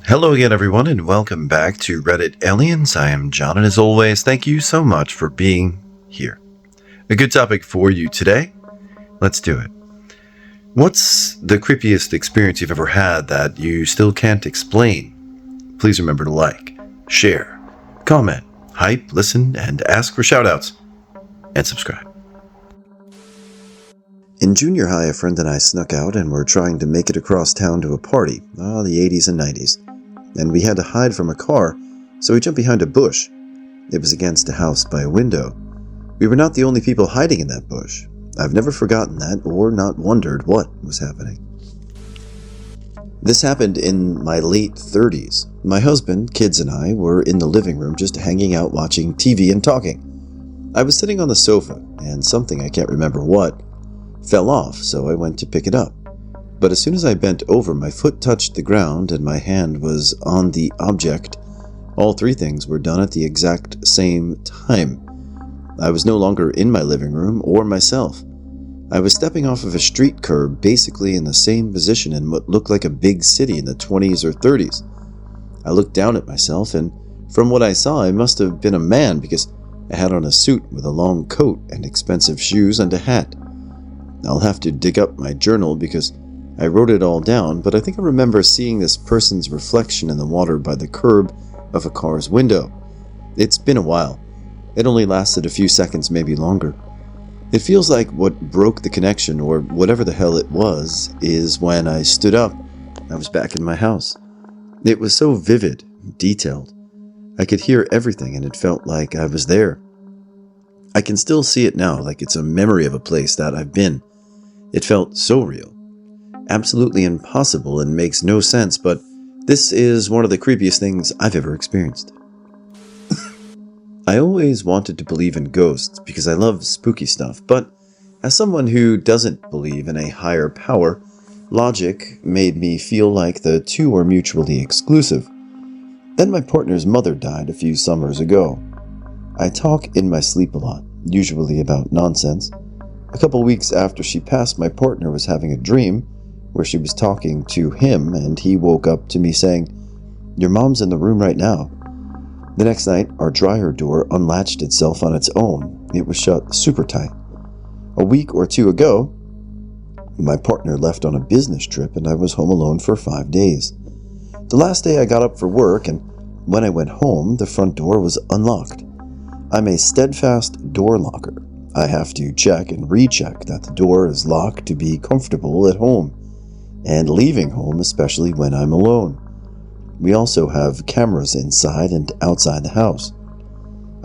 Hello again, everyone, and welcome back to Reddit Aliens. I am John, and as always, thank you so much for being here. A good topic for you today. Let's do it. What's the creepiest experience you've ever had that you still can't explain? Please remember to like, share, comment, hype, listen, and ask for shoutouts, and subscribe. In junior high, a friend and I snuck out and were trying to make it across town to a party, the 80s and 90s. And we had to hide from a car, so we jumped behind a bush. It was against a house by a window. We were not the only people hiding in that bush. I've never forgotten that or not wondered what was happening. This happened in my late 30s. My husband, kids, and I were in the living room just hanging out watching TV and talking. I was sitting on the sofa, and something, I can't remember what, fell off, so I went to pick it up. But as soon as I bent over, my foot touched the ground and my hand was on the object. All three things were done at the exact same time. I was no longer in my living room or myself. I was stepping off of a street curb, basically in the same position in what looked like a big city in the 20s or 30s. I looked down at myself, and from what I saw, I must have been a man because I had on a suit with a long coat and expensive shoes and a hat. I'll have to dig up my journal because I wrote it all down, but I think I remember seeing this person's reflection in the water by the curb of a car's window. It's been a while. It only lasted a few seconds, maybe longer. It feels like what broke the connection, or whatever the hell it was, is when I stood up, I was back in my house. It was so vivid, detailed. I could hear everything and it felt like I was there. I can still see it now, like it's a memory of a place that I've been. It felt so real. Absolutely impossible and makes no sense, but this is one of the creepiest things I've ever experienced. I always wanted to believe in ghosts because I love spooky stuff, but as someone who doesn't believe in a higher power, logic made me feel like the two are mutually exclusive. Then my partner's mother died a few summers ago. I talk in my sleep a lot, usually about nonsense. A couple weeks after she passed, my partner was having a dream where she was talking to him, and he woke up to me saying, "Your mom's in the room right now." The next night, our dryer door unlatched itself on its own. It was shut super tight. A week or two ago, my partner left on a business trip and I was home alone for 5 days. The last day I got up for work, and when I went home, the front door was unlocked. I'm a steadfast door locker. I have to check and recheck that the door is locked to be comfortable at home, and leaving home, especially when I'm alone. We also have cameras inside and outside the house.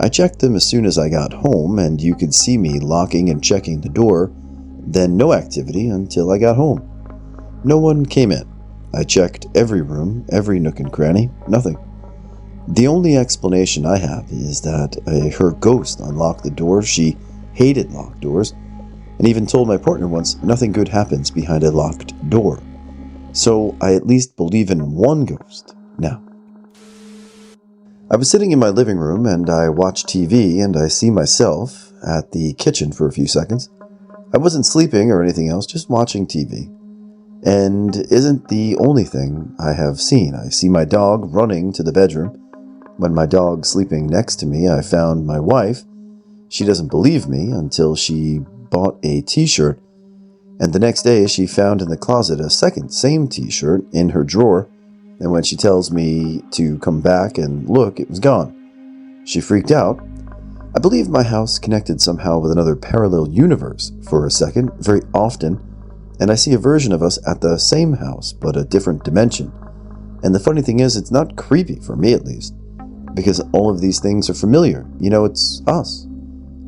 I checked them as soon as I got home, and you could see me locking and checking the door, then no activity until I got home. No one came in. I checked every room, every nook and cranny, nothing. The only explanation I have is that her ghost unlocked the door. She hated locked doors, and even told my partner once, nothing good happens behind a locked door. So I at least believe in one ghost now. I was sitting in my living room and I watch TV and I see myself at the kitchen for a few seconds. I wasn't sleeping or anything else, just watching TV. And isn't the only thing I have seen. I see my dog running to the bedroom. When my dog's sleeping next to me, I found my wife. She doesn't believe me until she bought a t-shirt, and the next day she found in the closet a same t-shirt in her drawer, and when she tells me to come back and look, it was gone. She freaked out. I believe my house connected somehow with another parallel universe for a second, very often, and I see a version of us at the same house, but a different dimension. And the funny thing is, it's not creepy, for me at least, because all of these things are familiar. It's us.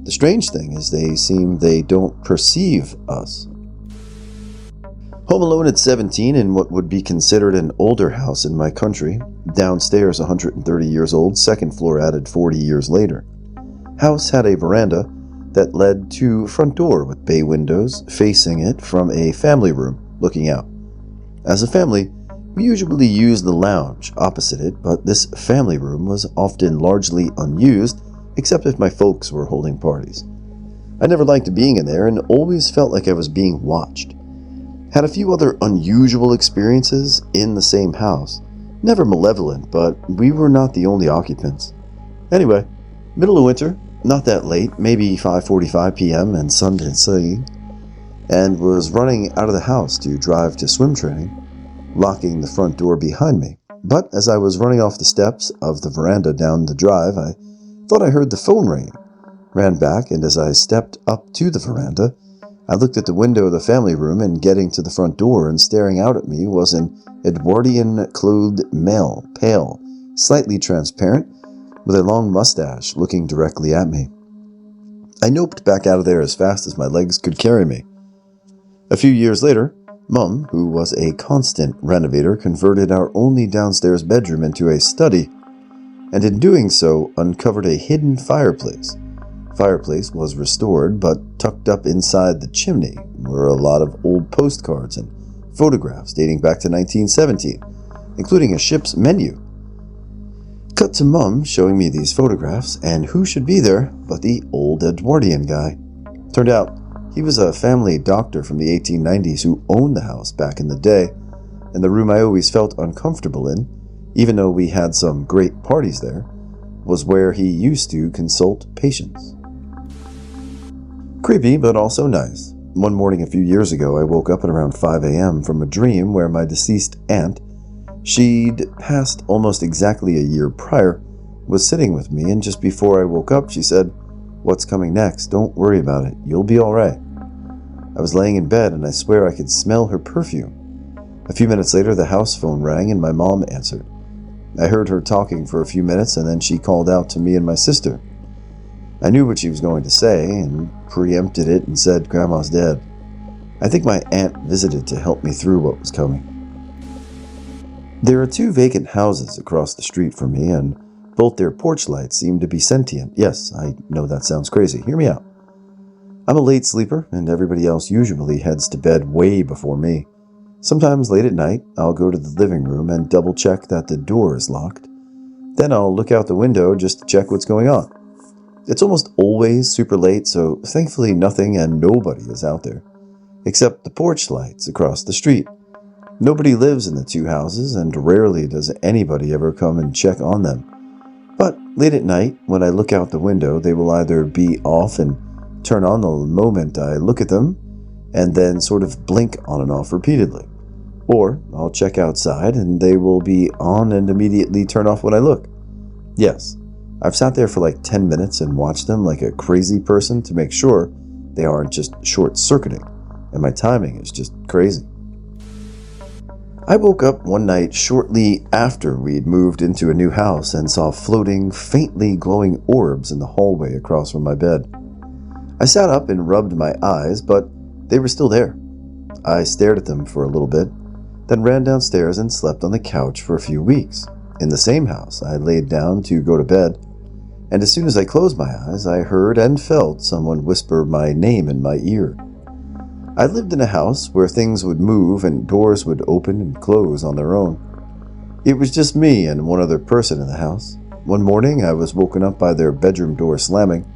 The strange thing is they don't perceive us. Home alone at 17 in what would be considered an older house in my country. Downstairs 130 years old, second floor added 40 years later. House had a veranda that led to front door with bay windows facing it from a family room looking out. As a family, we usually used the lounge opposite it, but this family room was often largely unused except if my folks were holding parties. I never liked being in there and always felt like I was being watched. Had a few other unusual experiences in the same house, Never malevolent, but we were not the only occupants. Anyway, middle of winter, not that late, maybe 5:45 p.m. and sun setting, and was running out of the house to drive to swim training, locking the front door behind me. But as I was running off the steps of the veranda down the drive, I thought I heard the phone ringing. Ran back, and as I stepped up to the veranda, I looked at the window of the family room, and getting to the front door and staring out at me was an Edwardian clothed male, pale, slightly transparent, with a long mustache looking directly at me. I noped back out of there as fast as my legs could carry me. A few years later, Mum, who was a constant renovator, converted our only downstairs bedroom into a study, and in doing so uncovered a hidden fireplace. Fireplace was restored, but tucked up inside the chimney were a lot of old postcards and photographs dating back to 1917, including a ship's menu. Cut to Mum showing me these photographs, and who should be there but the old Edwardian guy. Turned out he was a family doctor from the 1890s who owned the house back in the day, and the room I always felt uncomfortable in, even though we had some great parties there, was where he used to consult patients. Creepy, but also nice. One morning a few years ago, I woke up at around 5 a.m. from a dream where my deceased aunt, she'd passed almost exactly a year prior, was sitting with me, and just before I woke up, she said, "What's coming next? Don't worry about it. You'll be all right." I was laying in bed, and I swear I could smell her perfume. A few minutes later, the house phone rang, and my mom answered. I heard her talking for a few minutes, and then she called out to me and my sister. I knew what she was going to say, and preempted it and said, "Grandma's dead." I think my aunt visited to help me through what was coming. There are 2 vacant houses across the street from me, and both their porch lights seem to be sentient. Yes, I know that sounds crazy. Hear me out. I'm a late sleeper, and everybody else usually heads to bed way before me. Sometimes late at night, I'll go to the living room and double-check that the door is locked. Then I'll look out the window just to check what's going on. It's almost always super late, so thankfully nothing and nobody is out there, except the porch lights across the street. Nobody lives in the 2 houses, and rarely does anybody ever come and check on them. But late at night, when I look out the window, they will either be off and turn on the moment I look at them, and then sort of blink on and off repeatedly. Or I'll check outside, and they will be on and immediately turn off when I look. Yes, I've sat there for like 10 minutes and watched them like a crazy person to make sure they aren't just short-circuiting, and my timing is just crazy. I woke up one night shortly after we'd moved into a new house and saw floating, faintly glowing orbs in the hallway across from my bed. I sat up and rubbed my eyes, but they were still there. I stared at them for a little bit, then ran downstairs and slept on the couch for a few weeks. In the same house, I laid down to go to bed, and as soon as I closed my eyes, I heard and felt someone whisper my name in my ear. I lived in a house where things would move and doors would open and close on their own. It was just me and one other person in the house. One morning, I was woken up by their bedroom door slamming.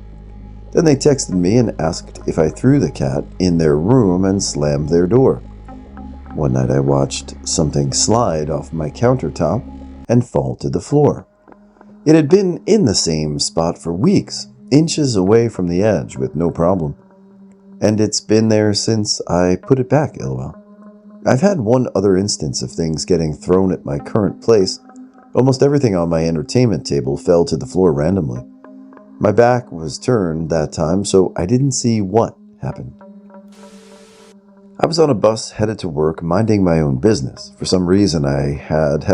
Then they texted me and asked if I threw the cat in their room and slammed their door. One night I watched something slide off my countertop and fall to the floor. It had been in the same spot for weeks, inches away from the edge with no problem. And it's been there since I put it back, lol. I've had one other instance of things getting thrown at my current place. Almost everything on my entertainment table fell to the floor randomly. My back was turned that time, so I didn't see what happened. I was on a bus headed to work, minding my own business. For some reason, I had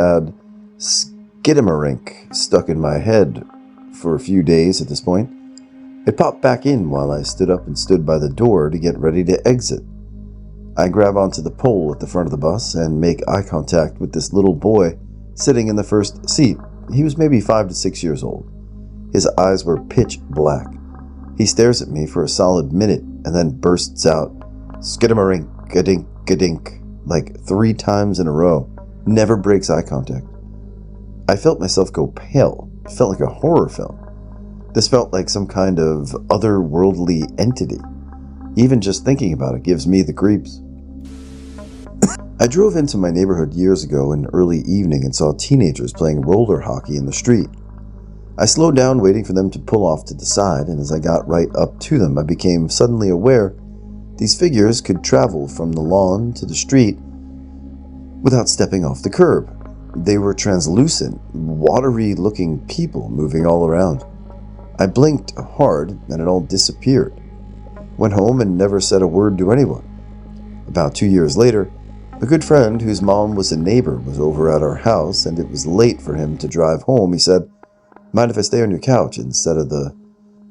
skidamarink stuck in my head for a few days at this point. It popped back in while I stood up and stood by the door to get ready to exit. I grab onto the pole at the front of the bus and make eye contact with this little boy sitting in the first seat. He was maybe 5 to 6 years old. His eyes were pitch black. He stares at me for a solid minute and then bursts out, "Skidamarink, gadink, gadink," like 3 times in a row. Never breaks eye contact. I felt myself go pale. It felt like a horror film. This felt like some kind of otherworldly entity. Even just thinking about it gives me the creeps. I drove into my neighborhood years ago in early evening and saw teenagers playing roller hockey in the street. I slowed down waiting for them to pull off to the side, and as I got right up to them, I became suddenly aware these figures could travel from the lawn to the street without stepping off the curb. They were translucent, watery-looking people moving all around. I blinked hard, and it all disappeared. Went home and never said a word to anyone. About 2 years later, a good friend whose mom was a neighbor was over at our house, and it was late for him to drive home. He said, "Mind if I stay on your couch instead of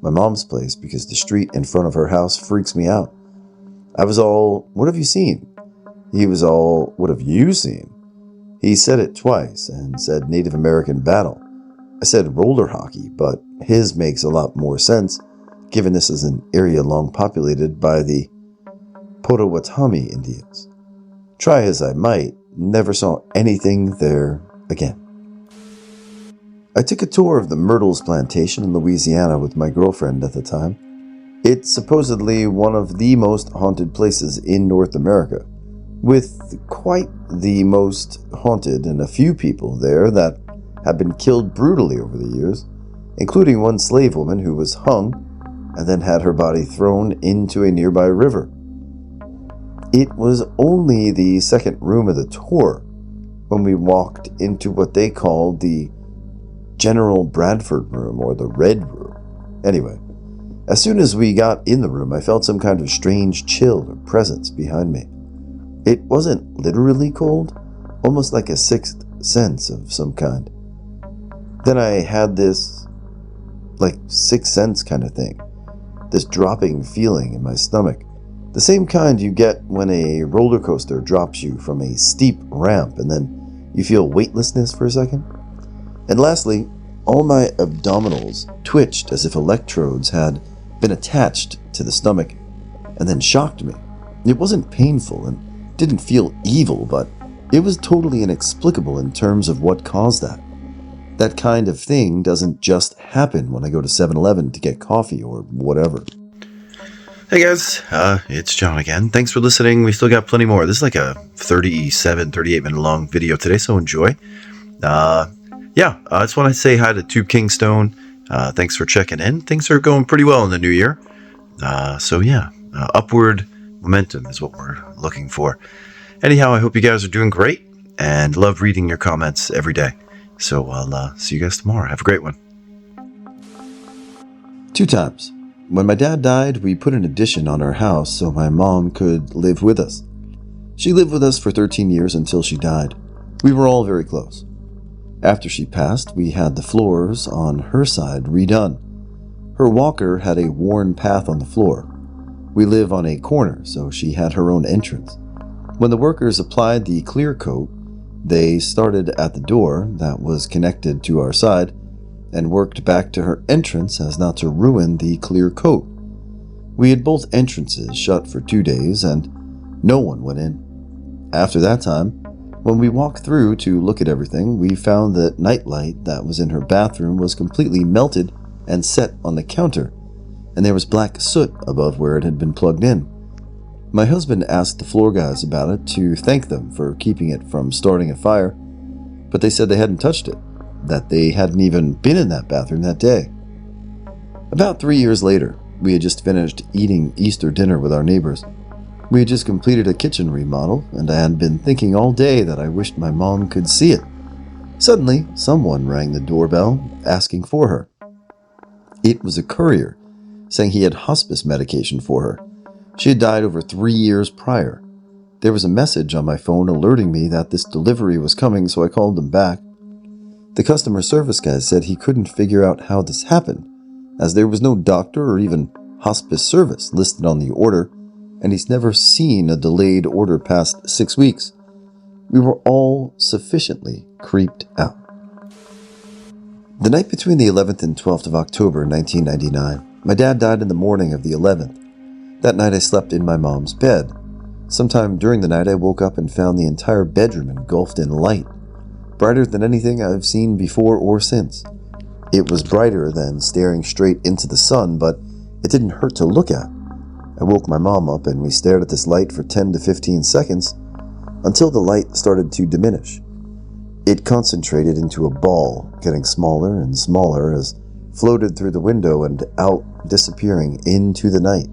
my mom's place, because the street in front of her house freaks me out?" I was all, "What have you seen?" He was all, "What have you seen?" He said it twice and said Native American battle. I said roller hockey, but his makes a lot more sense, given this is an area long populated by the Potawatomi Indians. Try as I might, never saw anything there again. I took a tour of the Myrtles plantation in Louisiana with my girlfriend at the time. It's supposedly one of the most haunted places in North America, with quite the most haunted and a few people there that have been killed brutally over the years, including one slave woman who was hung and then had her body thrown into a nearby river. It was only the second room of the tour when we walked into what they called the General Bradford room, or the Red Room. Anyway, as soon as we got in the room, I felt some kind of strange chill or presence behind me. It wasn't literally cold, almost like a sixth sense of some kind. Then I had this, sixth sense kind of thing, this dropping feeling in my stomach. The same kind you get when a roller coaster drops you from a steep ramp and then you feel weightlessness for a second. And lastly, all my abdominals twitched as if electrodes had been attached to the stomach and then shocked me. It wasn't painful and didn't feel evil, but it was totally inexplicable in terms of what caused that. That kind of thing doesn't just happen when I go to 7-Eleven to get coffee or whatever. Hey guys, it's John again. Thanks for listening. We still got plenty more. This is like a 38 minute long video today, so enjoy. I just want to say hi to Tube Kingstone. Thanks for checking in. Things are going pretty well in the new year. Upward momentum is what we're looking for. Anyhow, I hope you guys are doing great and love reading your comments every day. So I'll see you guys tomorrow. Have a great one. 2 times. When my dad died, we put an addition on our house so my mom could live with us. She lived with us for 13 years until she died. We were all very close. After she passed, we had the floors on her side redone. Her walker had a worn path on the floor. We live on a corner, so she had her own entrance. When the workers applied the clear coat, they started at the door that was connected to our side and worked back to her entrance as not to ruin the clear coat. We had both entrances shut for 2 days and no one went in. After that time, when we walked through to look at everything, we found that nightlight that was in her bathroom was completely melted and set on the counter, and there was black soot above where it had been plugged in. My husband asked the floor guys about it to thank them for keeping it from starting a fire, but they said they hadn't touched it, that they hadn't even been in that bathroom that day. About 3 years later, we had just finished eating Easter dinner with our neighbors. We had just completed a kitchen remodel, and I had been thinking all day that I wished my mom could see it. Suddenly, someone rang the doorbell, asking for her. It was a courier, saying he had hospice medication for her. She had died over 3 years prior. There was a message on my phone alerting me that this delivery was coming, so I called them back. The customer service guy said he couldn't figure out how this happened, as there was no doctor or even hospice service listed on the order, and he's never seen a delayed order past 6 weeks. We were all sufficiently creeped out. The night between the 11th and 12th of October 1999, my dad died in the morning of the 11th. That night I slept in my mom's bed. Sometime during the night I woke up and found the entire bedroom engulfed in light, brighter than anything I've seen before or since. It was brighter than staring straight into the sun, but it didn't hurt to look at. I woke my mom up and we stared at this light for 10 to 15 seconds. until the light started to diminish. It concentrated into a ball, getting smaller and smaller as floated through the window and out, disappearing into the night.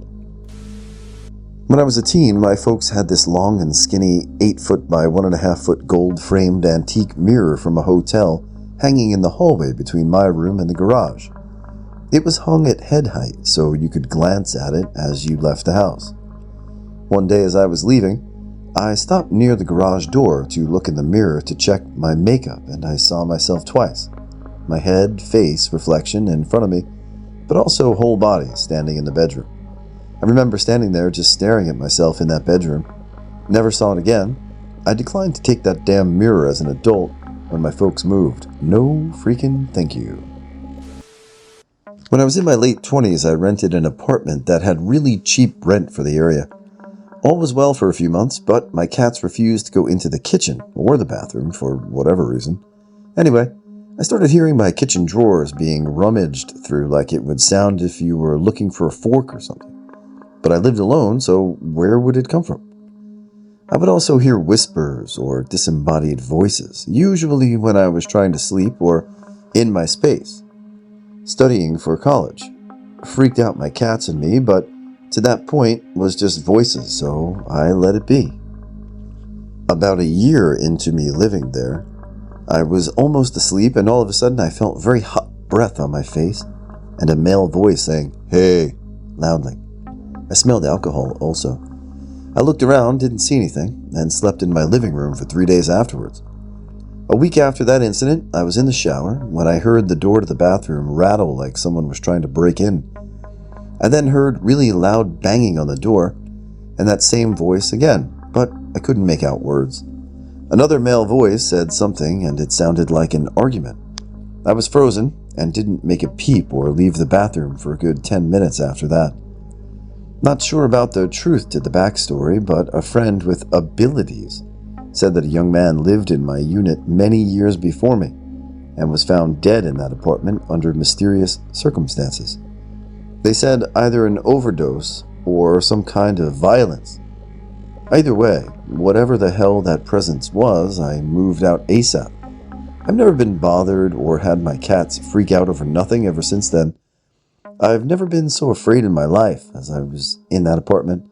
When I was a teen, my folks had this long and skinny 8-foot by 1.5-foot gold-framed antique mirror from a hotel hanging in the hallway between my room and the garage. It was hung at head height, so you could glance at it as you left the house. One day as I was leaving, I stopped near the garage door to look in the mirror to check my makeup, and I saw myself twice. My head, face, reflection in front of me, but also whole body standing in the bedroom. I remember standing there just staring at myself in that bedroom. Never saw it again. I declined to take that damn mirror as an adult when my folks moved. No freaking thank you. When I was in my late 20s, I rented an apartment that had really cheap rent for the area. All was well for a few months, but my cats refused to go into the kitchen or the bathroom for whatever reason. Anyway, I started hearing my kitchen drawers being rummaged through like it would sound if you were looking for a fork or something. But I lived alone, so where would it come from? I would also hear whispers or disembodied voices, usually when I was trying to sleep or in my space. Studying for college. Freaked out my cats and me, but to that point was just voices, so I let it be. About a year into me living there, I was almost asleep and all of a sudden I felt very hot breath on my face and a male voice saying, "Hey," loudly. I smelled alcohol also. I looked around, didn't see anything, and slept in my living room for 3 days afterwards. A week after that incident, I was in the shower when I heard the door to the bathroom rattle like someone was trying to break in. I then heard really loud banging on the door, and that same voice again, but I couldn't make out words. Another male voice said something, and it sounded like an argument. I was frozen and didn't make a peep or leave the bathroom for a good 10 minutes after that. Not sure about the truth to the backstory, but a friend with abilities said that a young man lived in my unit many years before me and was found dead in that apartment under mysterious circumstances. They said either an overdose or some kind of violence. Either way, whatever the hell that presence was, I moved out ASAP. I've never been bothered or had my cats freak out over nothing ever since then. I've never been so afraid in my life as I was in that apartment.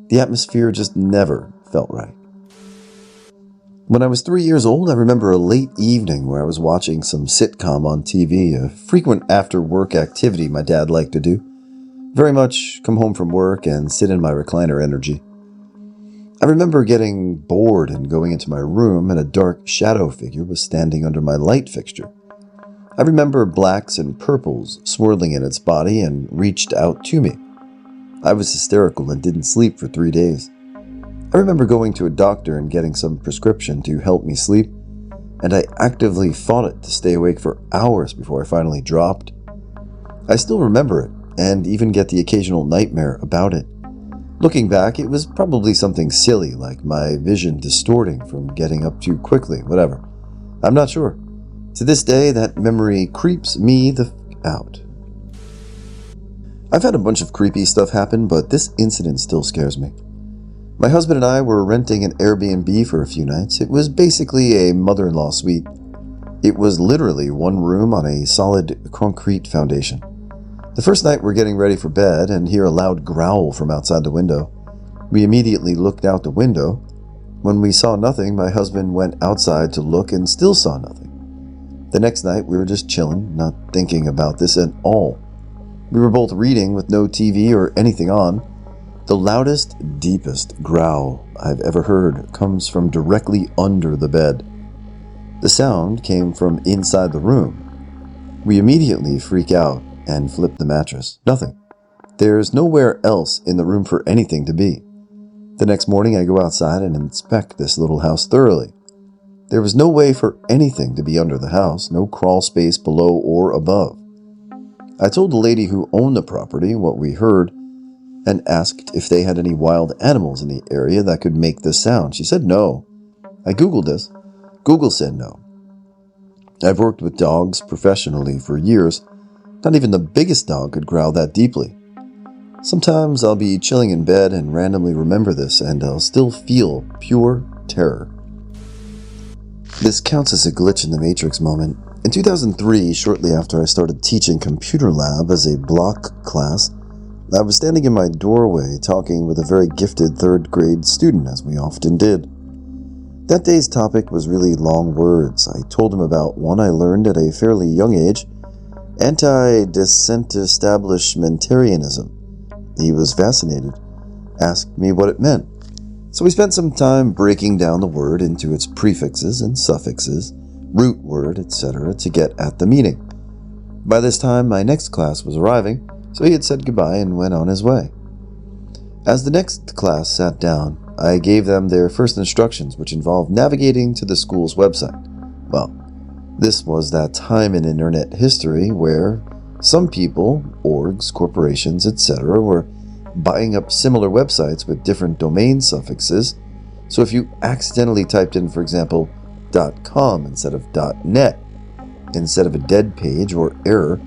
The atmosphere just never felt right. When I was 3 years old, I remember a late evening where I was watching some sitcom on TV, a frequent after-work activity my dad liked to do. Very much come home from work and sit in my recliner energy. I remember getting bored and going into my room, and a dark shadow figure was standing under my light fixture. I remember blacks and purples swirling in its body and reached out to me. I was hysterical and didn't sleep for 3 days. I remember going to a doctor and getting some prescription to help me sleep, and I actively fought it to stay awake for hours before I finally dropped. I still remember it, and even get the occasional nightmare about it. Looking back, it was probably something silly, like my vision distorting from getting up too quickly, whatever. I'm not sure. To this day, that memory creeps me the out. I've had a bunch of creepy stuff happen, but this incident still scares me. My husband and I were renting an Airbnb for a few nights. It was basically a mother-in-law suite. It was literally one room on a solid concrete foundation. The first night we're getting ready for bed and hear a loud growl from outside the window. We immediately looked out the window. When we saw nothing, my husband went outside to look and still saw nothing. The next night, we were just chilling, not thinking about this at all. We were both reading with no TV or anything on. The loudest, deepest growl I've ever heard comes from directly under the bed. The sound came from inside the room. We immediately freak out and flip the mattress. Nothing. There's nowhere else in the room for anything to be. The next morning, I go outside and inspect this little house thoroughly. There was no way for anything to be under the house, no crawl space below or above. I told the lady who owned the property what we heard and asked if they had any wild animals in the area that could make this sound. She said no. I Googled this. Google said no. I've worked with dogs professionally for years. Not even the biggest dog could growl that deeply. Sometimes I'll be chilling in bed and randomly remember this, and I'll still feel pure terror. This counts as a glitch in the Matrix moment. In 2003, shortly after I started teaching computer lab as a block class, I was standing in my doorway talking with a very gifted third grade student, as we often did. That day's topic was really long words. I told him about one I learned at a fairly young age, anti-disestablishmentarianism. He was fascinated, asked me what it meant. So we spent some time breaking down the word into its prefixes and suffixes, root word, etc., to get at the meaning. By this time, my next class was arriving, so he had said goodbye and went on his way. As the next class sat down, I gave them their first instructions, which involved navigating to the school's website. Well, this was that time in internet history where some people, orgs, corporations, etc., were buying up similar websites with different domain suffixes. So if you accidentally typed in, for example, .com instead of .net, instead of a dead page or error,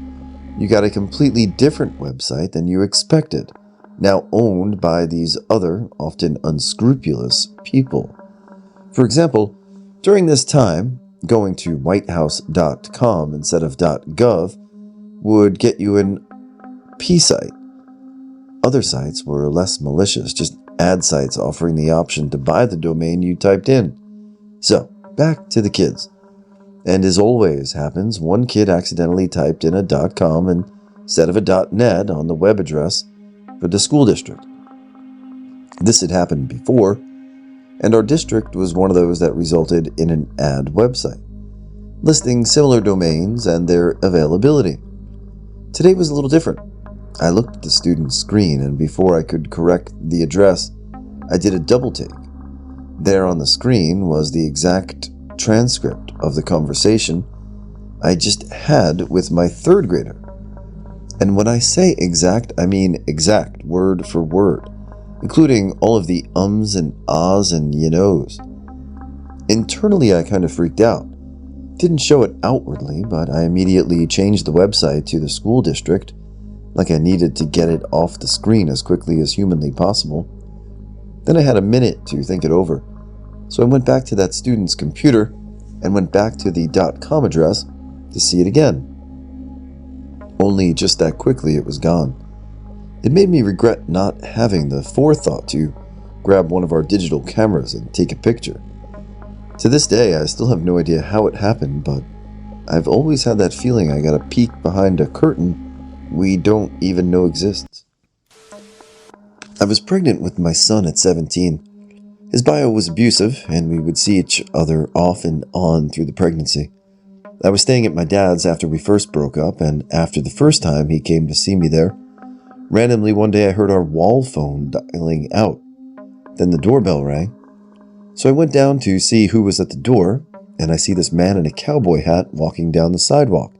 you got a completely different website than you expected, now owned by these other, often unscrupulous people. For example, during this time, going to whitehouse.com instead of .gov would get you an P site. Other sites were less malicious, just ad sites offering the option to buy the domain you typed in. So, back to the kids. And as always happens, one kid accidentally typed in a .com instead of a .net on the web address for the school district. This had happened before, and our district was one of those that resulted in an ad website, listing similar domains and their availability. Today was a little different. I looked at the student's screen, and before I could correct the address, I did a double take. There on the screen was the exact transcript of the conversation I just had with my third grader. And when I say exact, I mean exact, word for word, including all of the ums and ahs and you knows. Internally, I kind of freaked out. Didn't show it outwardly, but I immediately changed the website to the school district, like I needed to get it off the screen as quickly as humanly possible. Then I had a minute to think it over, so I went back to that student's computer and went back to the .com address to see it again. Only just that quickly it was gone. It made me regret not having the forethought to grab one of our digital cameras and take a picture. To this day, I still have no idea how it happened, but I've always had that feeling I got a peek behind a curtain we don't even know exists. I was pregnant with my son at 17. His bio was abusive, and we would see each other off and on through the pregnancy. I was staying at my dad's after we first broke up, and after the first time he came to see me there, randomly one day I heard our wall phone dialing out. Then the doorbell rang. So I went down to see who was at the door, and I see this man in a cowboy hat walking down the sidewalk.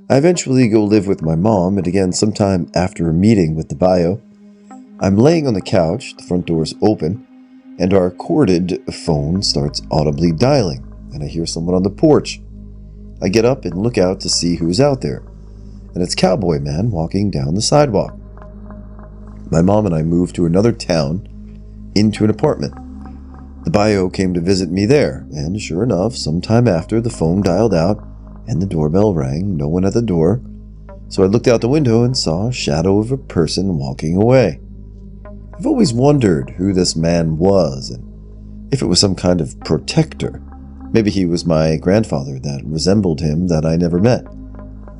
I eventually go live with my mom, and again sometime after a meeting with the bio, I'm laying on the couch, the front door's open, and our corded phone starts audibly dialing, and I hear someone on the porch. I get up and look out to see who's out there, and it's Cowboy Man walking down the sidewalk. My mom and I moved to another town, into an apartment. The bio came to visit me there, and sure enough, sometime after, the phone dialed out, and the doorbell rang, no one at the door, so I looked out the window and saw a shadow of a person walking away. I've always wondered who this man was, and if it was some kind of protector. Maybe he was my grandfather that resembled him that I never met.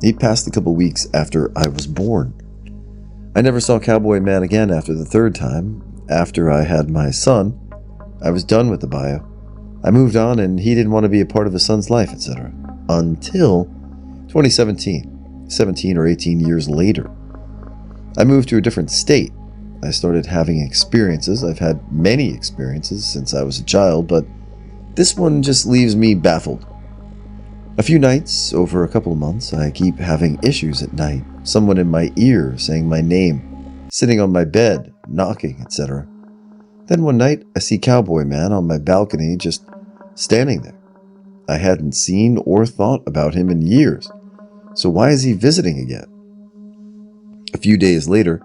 He passed a couple weeks after I was born. I never saw Cowboy Man again after the third time. After I had my son, I was done with the bio. I moved on, and he didn't want to be a part of his son's life, etc. Until 2017, 17 or 18 years later. I moved to a different state. I started having experiences. I've had many experiences since I was a child, but this one just leaves me baffled. A few nights, over a couple of months, I keep having issues at night. Someone in my ear saying my name, sitting on my bed, knocking, etc. Then one night, I see Cowboy Man on my balcony just standing there. I hadn't seen or thought about him in years, so why is he visiting again? A few days later,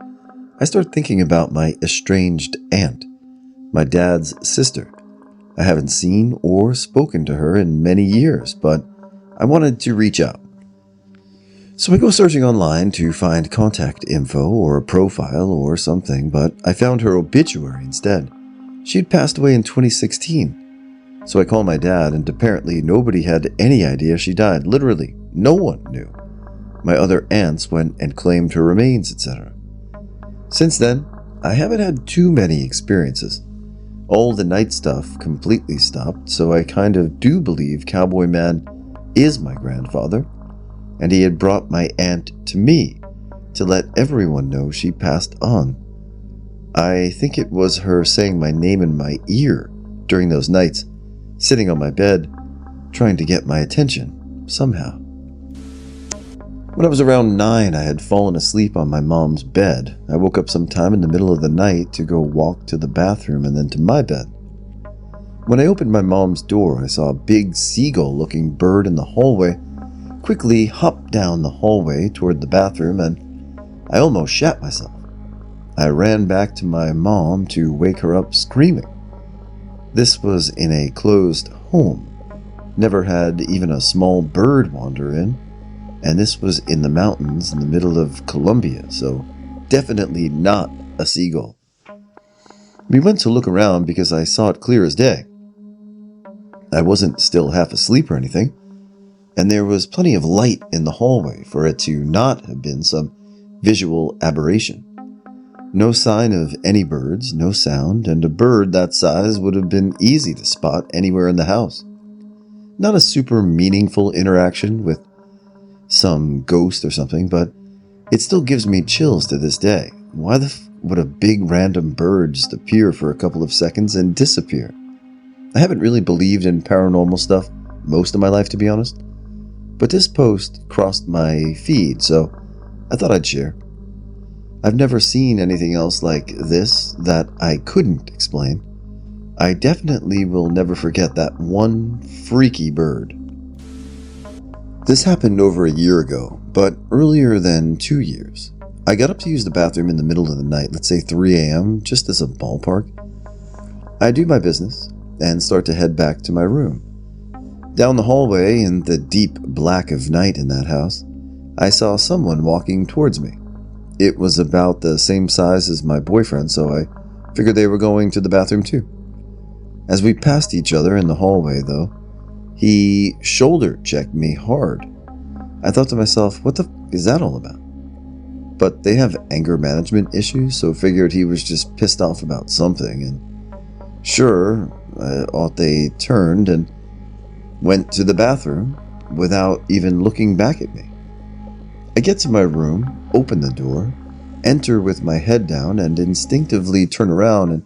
I start thinking about my estranged aunt, my dad's sister. I haven't seen or spoken to her in many years, but I wanted to reach out. So I go searching online to find contact info or a profile or something, but I found her obituary instead. She had passed away in 2016. So I called my dad, and apparently nobody had any idea she died. Literally, no one knew. My other aunts went and claimed her remains, etc. Since then, I haven't had too many experiences. All the night stuff completely stopped, so I kind of do believe Cowboy Man is my grandfather, and he had brought my aunt to me to let everyone know she passed on. I think it was her saying my name in my ear during those nights, sitting on my bed, trying to get my attention, somehow. When I was around 9, I had fallen asleep on my mom's bed. I woke up sometime in the middle of the night to go walk to the bathroom and then to my bed. When I opened my mom's door, I saw a big seagull-looking bird in the hallway quickly hop down the hallway toward the bathroom, and I almost shat myself. I ran back to my mom to wake her up screaming. This was in a closed home. Never had even a small bird wander in, and this was in the mountains in the middle of Colombia, so definitely not a seagull. We went to look around because I saw it clear as day. I wasn't still half asleep or anything, and there was plenty of light in the hallway for it to not have been some visual aberration. No sign of any birds, no sound, and a bird that size would have been easy to spot anywhere in the house. Not a super meaningful interaction with some ghost or something, but it still gives me chills to this day. Why the would a big random bird just appear for a couple of seconds and disappear? I haven't really believed in paranormal stuff most of my life, to be honest, but this post crossed my feed, so I thought I'd share. I've never seen anything else like this that I couldn't explain. I definitely will never forget that one freaky bird. This happened over a year ago, but earlier than 2 years. I got up to use the bathroom in the middle of the night, let's say 3 a.m., just as a ballpark. I do my business and start to head back to my room. Down the hallway, in the deep black of night in that house, I saw someone walking towards me. It was about the same size as my boyfriend, so I figured they were going to the bathroom too. As we passed each other in the hallway, though, he shoulder-checked me hard. I thought to myself, what the is that all about? But they have anger management issues, so figured he was just pissed off about something, and sure, they turned and went to the bathroom without even looking back at me. I get to my room, open the door, enter with my head down, and instinctively turn around and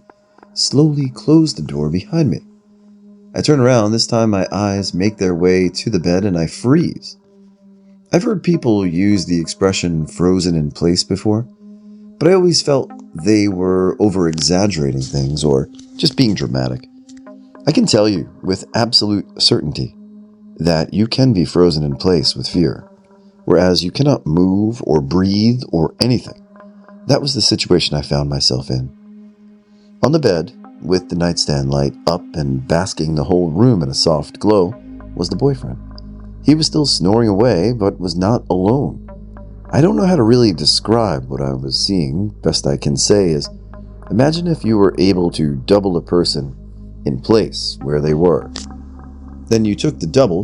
slowly close the door behind me. I turn around, this time my eyes make their way to the bed and I freeze. I've heard people use the expression frozen in place before, but I always felt they were over-exaggerating things or just being dramatic. I can tell you with absolute certainty that you can be frozen in place with fear, whereas you cannot move or breathe or anything. That was the situation I found myself in. On the bed, with the nightstand light up and basking the whole room in a soft glow, was the boyfriend. He was still snoring away, but was not alone. I don't know how to really describe what I was seeing. Best I can say is, imagine if you were able to double a person in place where they were. Then you took the double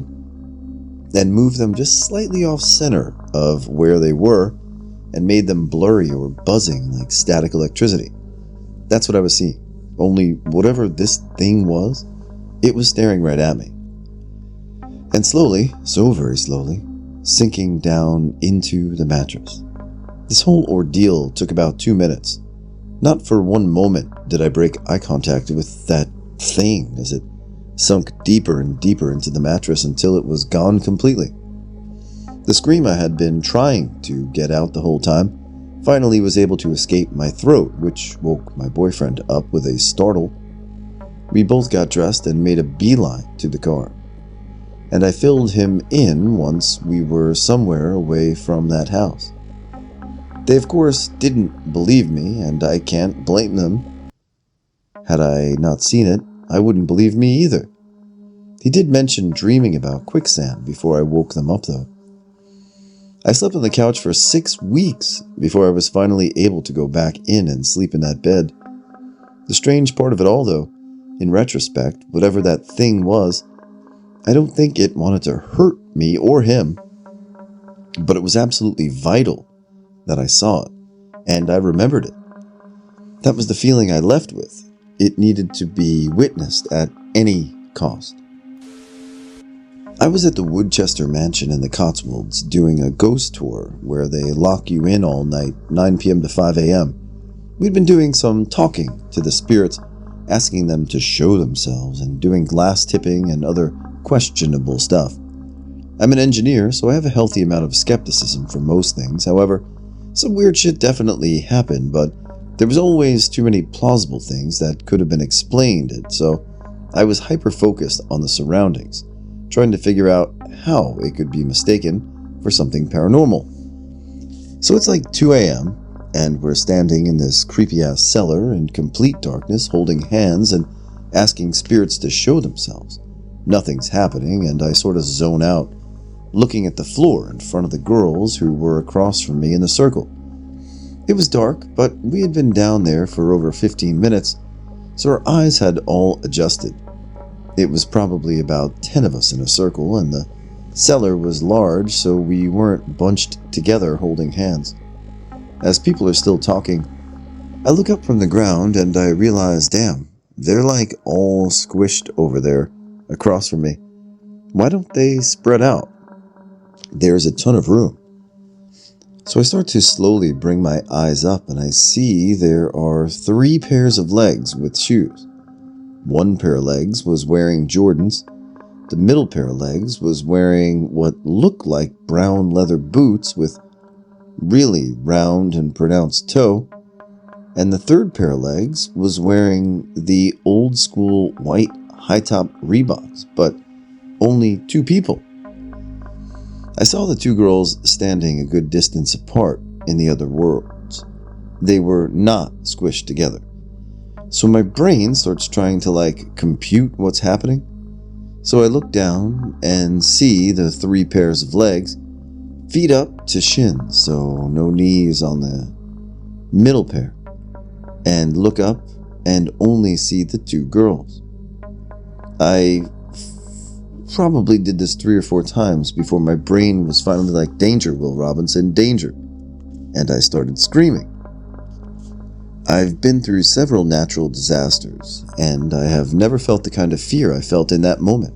and moved them just slightly off center of where they were and made them blurry or buzzing like static electricity. That's what I was seeing. Only whatever this thing was, it was staring right at me. And slowly, so very slowly, sinking down into the mattress. This whole ordeal took about 2 minutes. Not for one moment did I break eye contact with that thing as it sunk deeper and deeper into the mattress until it was gone completely. The scream I had been trying to get out the whole time finally was able to escape my throat, which woke my boyfriend up with a startle. We both got dressed and made a beeline to the car, and I filled him in once we were somewhere away from that house. They of course didn't believe me, and I can't blame them. Had I not seen it, I wouldn't believe me either. He did mention dreaming about quicksand before I woke them up, though. I slept on the couch for 6 weeks before I was finally able to go back in and sleep in that bed. The strange part of it all, though, in retrospect, whatever that thing was, I don't think it wanted to hurt me or him, but it was absolutely vital that I saw it, and I remembered it. That was the feeling I left with. It needed to be witnessed at any cost. I was at the Woodchester Mansion in the Cotswolds doing a ghost tour where they lock you in all night, 9 p.m. to 5 a.m. We'd been doing some talking to the spirits, asking them to show themselves and doing glass tipping and other questionable stuff. I'm an engineer, so I have a healthy amount of skepticism for most things. However, some weird shit definitely happened, but there was always too many plausible things that could have been explained, so I was hyper-focused on the surroundings, trying to figure out how it could be mistaken for something paranormal. So it's like 2 a.m., and we're standing in this creepy-ass cellar in complete darkness, holding hands and asking spirits to show themselves. Nothing's happening, and I sort of zone out, looking at the floor in front of the girls who were across from me in the circle. It was dark, but we had been down there for over 15 minutes, so our eyes had all adjusted. It was probably about 10 of us in a circle, and the cellar was large, so we weren't bunched together holding hands. As people are still talking, I look up from the ground and I realize, damn, they're like all squished over there across from me. Why don't they spread out? There's a ton of room. So I start to slowly bring my eyes up and I see there are 3 pairs of legs with shoes. One pair of legs was wearing Jordans. The middle pair of legs was wearing what looked like brown leather boots with really round and pronounced toe. And the third pair of legs was wearing the old school white high-top Reeboks, but only 2 people. I saw the 2 girls standing a good distance apart in the other worlds. They were not squished together. So my brain starts trying to compute what's happening. So I look down and see the 3 pairs of legs, feet up to shins, so no knees on the middle pair, and look up and only see the 2 girls. I probably did this 3 or 4 times before my brain was finally like, danger, Will Robinson, danger. And I started screaming. I've been through several natural disasters, and I have never felt the kind of fear I felt in that moment.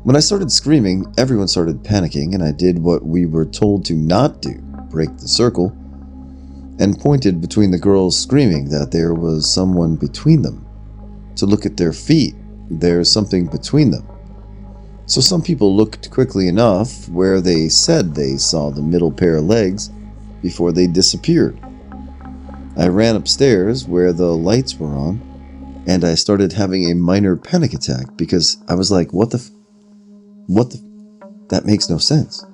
When I started screaming, everyone started panicking, and I did what we were told to not do, break the circle, and pointed between the girls screaming that there was someone between them. To look at their feet, there's something between them. So some people looked quickly enough where they said they saw the middle pair of legs before they disappeared. I ran upstairs where the lights were on, and I started having a minor panic attack because I was like, what the that makes no sense.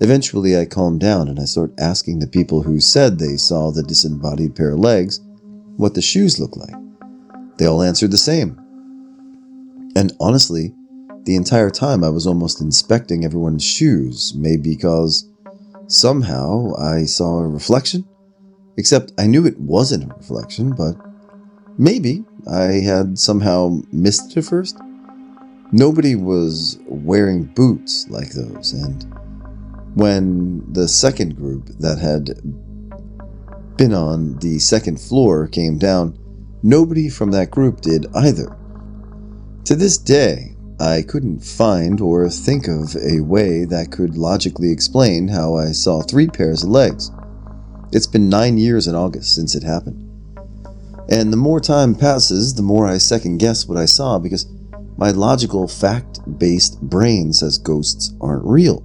Eventually I calmed down and I started asking the people who said they saw the disembodied pair of legs what the shoes looked like. They all answered the same. And honestly, the entire time I was almost inspecting everyone's shoes, maybe because somehow I saw a reflection. Except I knew it wasn't a reflection, but maybe I had somehow missed it at first. Nobody was wearing boots like those, and when the second group that had been on the second floor came down, nobody from that group did either. To this day, I couldn't find or think of a way that could logically explain how I saw 3 pairs of legs. It's been 9 years in August since it happened. And the more time passes, the more I second guess what I saw because my logical, fact-based brain says ghosts aren't real.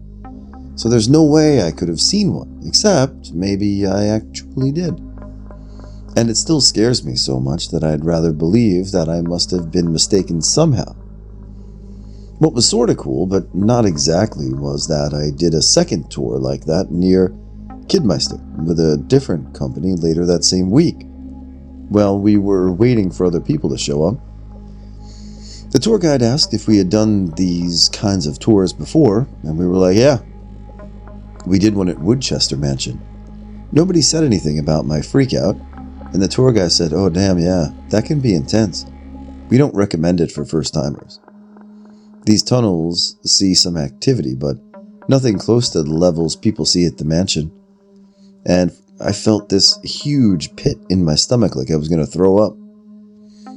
So there's no way I could have seen one, except maybe I actually did. And it still scares me so much that I'd rather believe that I must have been mistaken somehow. What was sorta cool, but not exactly, was that I did a second tour like that near Kidmeister with a different company later that same week. Well, we were waiting for other people to show up. The tour guide asked if we had done these kinds of tours before, and we were like, yeah. We did one at Woodchester Mansion. Nobody said anything about my freakout, and the tour guide said, oh damn, yeah, that can be intense. We don't recommend it for first-timers. These tunnels see some activity, but nothing close to the levels people see at the mansion. And I felt this huge pit in my stomach like I was going to throw up.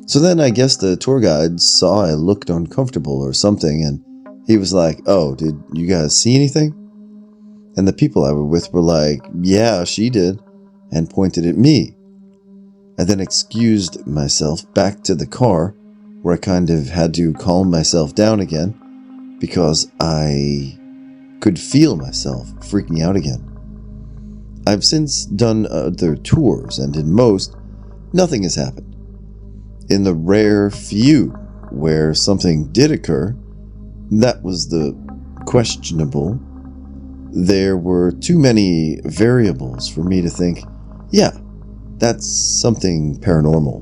So then I guess the tour guide saw I looked uncomfortable or something, and he was like, oh, did you guys see anything? And the people I were with were like, yeah, she did, and pointed at me. I then excused myself back to the car, where I kind of had to calm myself down again, because I could feel myself freaking out again. I've since done other tours, and in most, nothing has happened. In the rare few where something did occur, that was the questionable. There were too many variables for me to think, yeah, that's something paranormal.